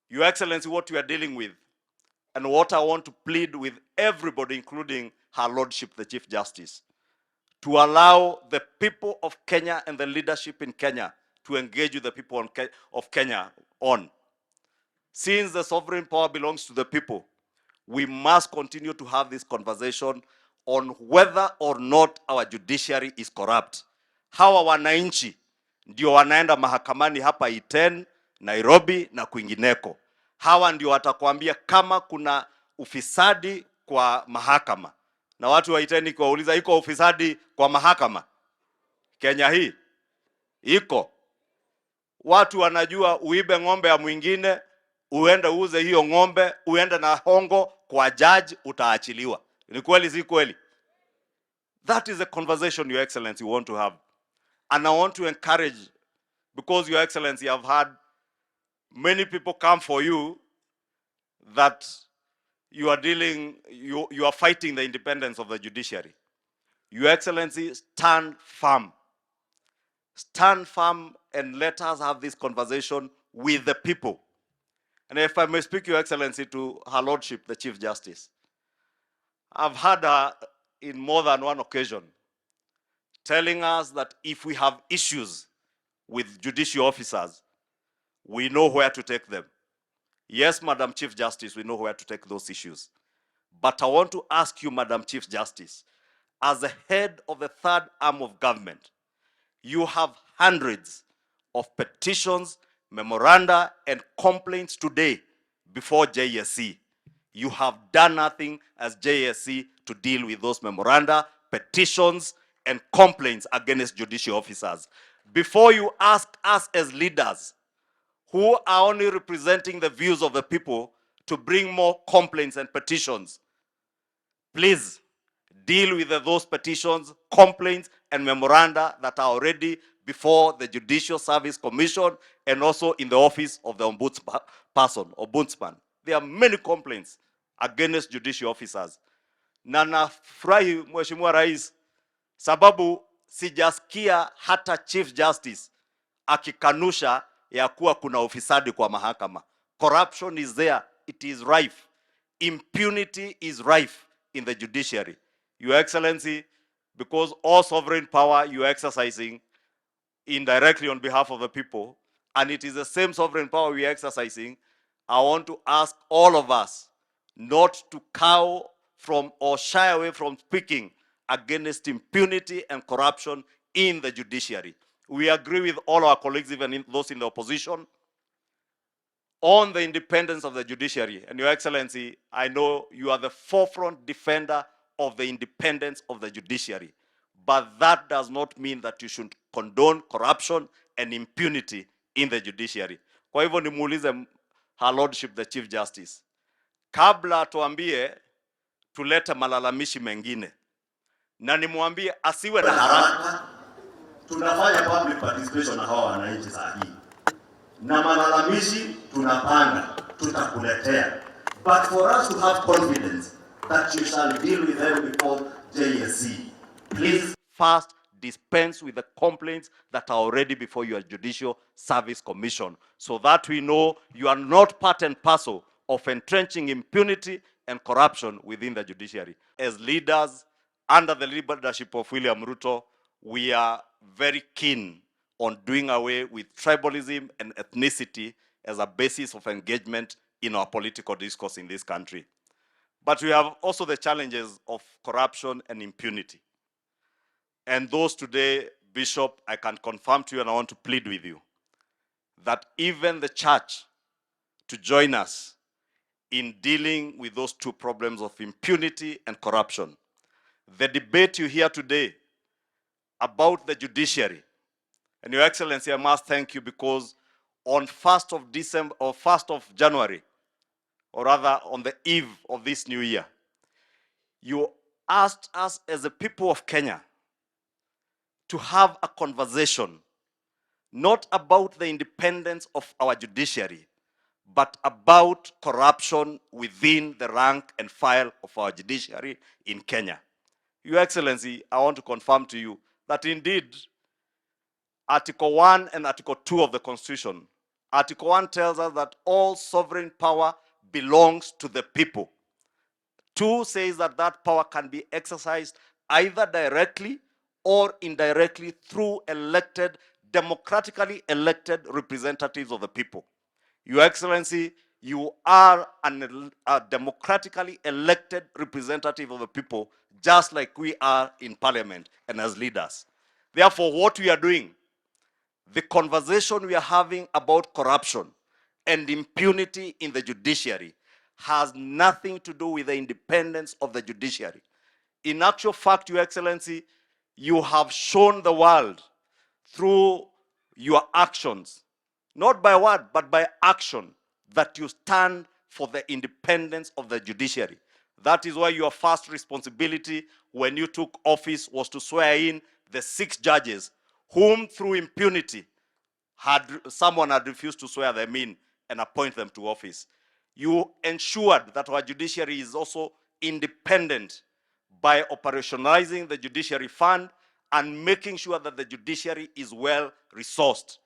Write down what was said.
Your Excellency, what we are dealing with, and what I want to plead with everybody, including Her Lordship, the Chief Justice, to allow the people of Kenya and the leadership in Kenya to engage with the people of Kenya on. Since the sovereign power belongs to the people, we must continue to have this conversation on whether or not our judiciary is corrupt. Hawa wananchi ndio wanaenda mahakamani hapa Iten, Nairobi na kwingineko. Hawa ndio watakwambia kama kuna ufisadi kwa mahakama. Na watu wa Iten kuwauliza, iko ufisadi kwa mahakama Kenya hii? Iko. Watu wanajua uibe ng'ombe ya mwingine, uende uuze hiyo ng'ombe, uende na hongo kwa judge, utaachiliwa. Ni kweli si kweli? That is a conversation, Your Excellency, we want to have. And I want to encourage, because Your Excellency, I've had many people come for you that you are you are fighting the independence of the judiciary. Your Excellency, stand firm. Stand firm and let us have this conversation with the people. And if I may speak, Your Excellency, to Her Lordship, the Chief Justice, I've had her in more than one occasion telling us that if we have issues with judicial officers, we know where to take them. Yes, Madam Chief Justice, we know where to take those issues. But I want to ask you, Madam Chief Justice, as the head of the third arm of government, you have hundreds of petitions, memoranda, and complaints today before JSC. You have done nothing as JSC to deal with those memoranda, petitions, and complaints against judicial officers. Before you ask us as leaders who are only representing the views of the people to bring more complaints and petitions, please deal with those petitions, complaints, and memoranda that are already before the Judicial Service Commission and also in the office of the ombudsman. There are many complaints against judicial officers. Na nafurahi Mheshimiwa Rais, sababu sijasikia hata Chief Justice akikanusha ya kuwa kuna ufisadi kwa mahakama. Corruption is there, it is rife. Impunity is rife in the judiciary. Your Excellency, because all sovereign power you are exercising indirectly on behalf of the people, and it is the same sovereign power we are exercising, I want to ask all of us not to cow from or shy away from speaking against impunity and corruption in the judiciary. We agree with all our colleagues, even those in the opposition, on the independence of the judiciary. And Your Excellency, I know you are the forefront defender of the independence of the judiciary. But that does not mean that you should condone corruption and impunity in the judiciary. Kwa hivyo nimuulize Her Lordship, the Chief Justice, kabla tuambie tulete malalamishi mengine, na nimwambie asiwe na haraka. Tunafanya public participation na hawa wananchi sahihi, na malalamishi tunapanga, tutakuletea. But for us to have confidence that you shall deal with them before JSC, please first dispense with the complaints that are already before your Judicial Service Commission, so that we know you are not part and parcel of entrenching impunity and corruption within the judiciary. As leaders under the leadership of William Ruto, we are very keen on doing away with tribalism and ethnicity as a basis of engagement in our political discourse in this country. But we have also the challenges of corruption and impunity. And those today, Bishop, I can confirm to you, and I want to plead with you, that even the church to join us in dealing with those two problems of impunity and corruption. The debate you hear today about the judiciary, and Your Excellency, I must thank you, because on 1st of December or 1st of January, or rather on the eve of this new year, you asked us as a people of Kenya to have a conversation, not about the independence of our judiciary, but about corruption within the rank and file of our judiciary in Kenya. Your Excellency, I want to confirm to you that indeed Article 1 and Article 2 of the Constitution Article 1 tells us that all sovereign power belongs to the people. 2 says that that power can be exercised either directly or indirectly through democratically elected representatives of the people. Your Excellency, you are a democratically elected representative of the people, just like we are in parliament and as leaders. Therefore, what we are doing, the conversation we are having about corruption and impunity in the judiciary has nothing to do with the independence of the judiciary. In actual fact, Your Excellency, you have shown the world through your actions, not by word, but by action, that you stand for the independence of the judiciary. That is why your first responsibility when you took office was to swear in the 6 judges whom through impunity someone had refused to swear them in and appoint them to office. You ensured that our judiciary is also independent by operationalizing the judiciary fund and making sure that the judiciary is well resourced.